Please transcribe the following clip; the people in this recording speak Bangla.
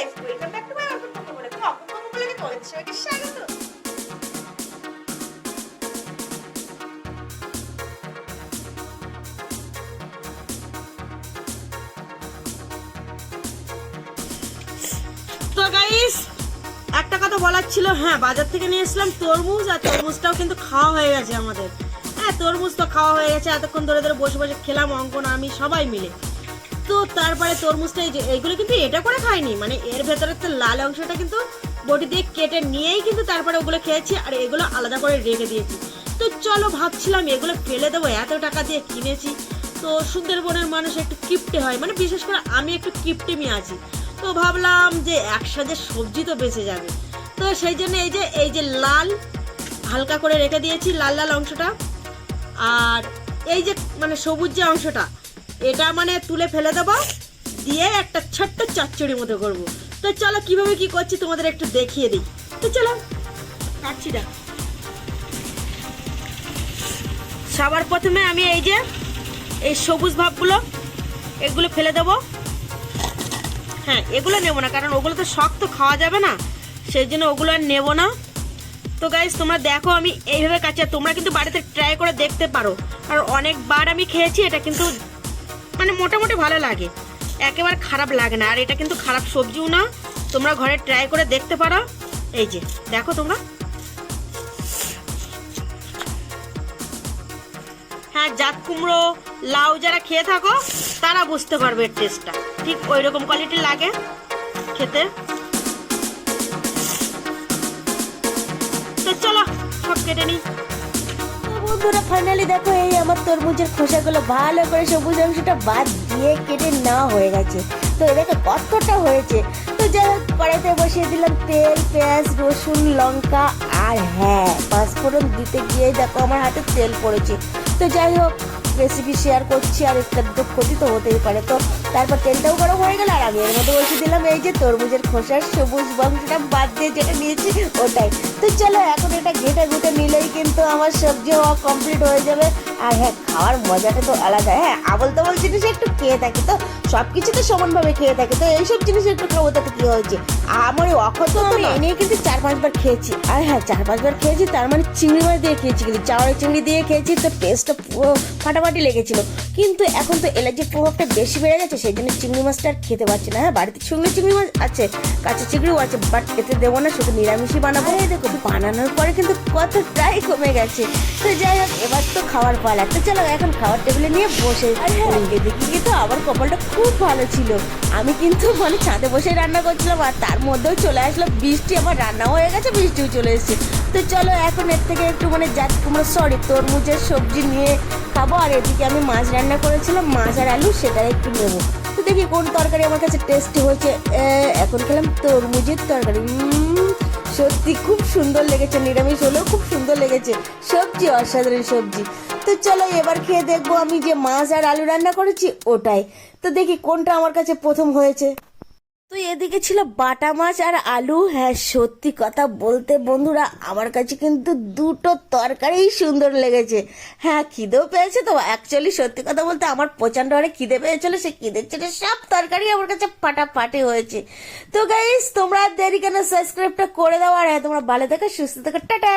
Guys, welcome back to my অল্প কথা বলে। তো অল্প কথা বলে কি তোমাদের সবাইকে স্বাগত। তো গাইস, একটা কথা বলার ছিল। হ্যাঁ, বাজার থেকে নিয়ে এসলাম তরমুজ, আর তরমুজটাও কিন্তু খাওয়া হয়ে গেছে আমাদের। হ্যাঁ, তরমুজ তো খাওয়া হয়ে গেছে, এতক্ষণ ধরে ধরে বসে বসে খেলাম অঙ্কন আমি সবাই মিলে। তো তারপরে তরমুজটা এইগুলো কিন্তু এটা করে খাইনি, মানে এর ভেতরে তো লাল অংশটা কিন্তু বটি দিয়ে কেটে নিয়েই কিন্তু তারপরে ওগুলো খেয়েছি, আর এগুলো আলাদা করে রেখে দিয়েছি। তো চলো ভাবছিলাম এগুলো ফেলে দেবো, এত টাকা দিয়ে কিনেছি। তো সুন্দরবনের মানুষ একটু কিপটে হয়, মানে বিশেষ করে আমি একটু কিপটেমি আছি। তো ভাবলাম যে একসাথে সবজি তো বেঁচে যাবে। তো সেই জন্য এই যে লাল হালকা করে রেখে দিয়েছি, লাল লাল অংশটা। আর এই যে মানে সবুজ যে অংশটা, এটা মানে তুলে ফেলে দেবো, দিয়ে একটা ছোট্ট চচ্চড়ির মতো করবো। তো চলো কিভাবে কি করছি তোমাদের একটু দেখিয়ে দিই। তো চলো কাটছি না। সবার প্রথমে আমি এই সবুজ ভাবগুলো এগুলো ফেলে দেবো। হ্যাঁ, এগুলো নেবো না, কারণ ওগুলো তো শক্ত খাওয়া যাবে না, সেই জন্য ওগুলো আর নেবো না। তো গাইস, তোমরা দেখো আমি এইভাবে কাটছি, তোমরা কিন্তু বাড়িতে ট্রাই করে দেখতে পারো। আর অনেকবার আমি খেয়েছি, এটা কিন্তু মানে মোটামুটি ভালো লাগে, একেবারে খারাপ লাগে না। আর এটা কিন্তু খারাপ সবজিও না, তোমরা ঘরে ট্রাই করে দেখতে পারো। এই যে দেখো তোমরা। হ্যাঁ, জাত কুমড়ো লাউ যারা খেয়ে থাকো তারা বুঝতে পারবে এর টেস্টটা, ঠিক ওই রকম কোয়ালিটি লাগে খেতে। তো চলো সব কেটে নিই। বন্ধুরা, ফাইনালি দেখো এই আমার তরমুজের খোসাগুলো ভালো করে সবুজ অংশটা বাদ দিয়ে কেটে নেওয়া হয়ে গেছে। তো এটাকে কতটা হয়েছে। তো যাই হোক, কড়াইতে বসিয়ে দিলাম তেল, পেঁয়াজ, রসুন, লঙ্কা, আর হ্যাঁ, পাঁচফোড়ন দিতে গিয়ে দেখো আমার হাতে তেল পড়েছে। তো যাই হোক, রেসিপি শেয়ার করছি আর একটু ক্ষতি তো হতেই পারে। তো তারপর তেলটাও গরম হয়ে গেল, আর আমি এর মধ্যে বসিয়ে দিলাম এই যে তরমুজের খোসার সবুজ অংশটা বাদ দিয়ে যেটা নিয়েছি ওটাই। তো চলো এখন এটা ঘেটে ঘুটে নিলেই কিন্তু আমার সবজি হওয়া কমপ্লিট হয়ে যাবে। আর হ্যাঁ, খাওয়ার মজাটা তো আলাদা। হ্যাঁ, আবল তাবল জিনিস একটু খেয়ে থাকি, তো সব কিছু তো সমানভাবে খেয়ে থাকি, তো এইসব জিনিস একটু খাবো তাতে কি হয়েছে। আমার অক্ষত আমি এ নিয়ে কিন্তু 4-5 বার খেয়েছি। আর হ্যাঁ, 4-5 বার খেয়েছি, তার মানে চিংড়ি মাছ দিয়ে খেয়েছি, কিন্তু চাওয়ার চিংড়ি দিয়ে খেয়েছি। তো টেস্টটা পুরো ফাটাফাটি লেগেছিল, কিন্তু এখন তো এলার্জির প্রভাবটা বেশি বেড়ে গেছে, সেই জন্য চিংড়ি মাছটা আর খেতে পারছি না। হ্যাঁ, বাড়িতে চিংড়ি মাছ আছে, কাঁচা চিংড়িও আছে, বাট এতে দেবো না, শুধু নিরামিষই বানাবো। এই দেখো, বানানোর পরে কিন্তু কতটাই কমে গেছে। তো যাই হোক, এবার তো খাওয়ার পালা। তো চলো এখন খাওয়ার টেবিলে নিয়ে বসে। আর হ্যাঁ, দেখি কিন্তু আমার কপালটা খুব ভালো ছিল। আমি কিন্তু মানে ছাদে বসে রান্না করছিলাম, আর তার মধ্যেও চলে আসলো বৃষ্টি। আমার রান্নাও হয়ে গেছে, বৃষ্টিও চলে এসেছে। তো চলো এখন এর থেকে একটু মানে তরমুজের সবজি নিয়ে খাবো। আর এদিকে আমি মাছ রান্না করেছিলাম, মাছ আর আলু, সেটা একটু নেবো। তো দেখি কোন তরকারি আমার কাছে টেস্টি হয়েছে। এখন খেলাম তরমুজের তরকারি, সত্যি খুব সুন্দর লেগেছে, নিরামিষ হলেও খুব সুন্দর লেগেছে, সবজি অসাধারণ সবজি। তো চলো এবার খেয়ে দেখবো আমি যে মাছ আর আলু রান্না করেছি ওটাই। তো দেখি কোনটা আমার কাছে প্রথম হয়েছে। তো এদিকে ছিল বাটা মাছ আর আলু। হ্যাঁ, সত্যি কথা বলতে বন্ধুরা, আমার কাছে কিন্তু দুটো তরকারি সুন্দর লেগেছে। হ্যাঁ, খিদেও পেয়েছে। তো অ্যাকচুয়ালি সত্যি কথা বলতে আমার প্রচন্ড অনেক খিদে পেয়েছিল, সে খিদের ছিল সব তরকারি আমার কাছে ফাটাফাটি হয়েছে। তো গাইস, তোমরা দেরি কেন, সাবস্ক্রাইবটা করে দাও। আর হ্যাঁ, তোমরা ভালো থেকো, সুস্থ থেকো, টাটা।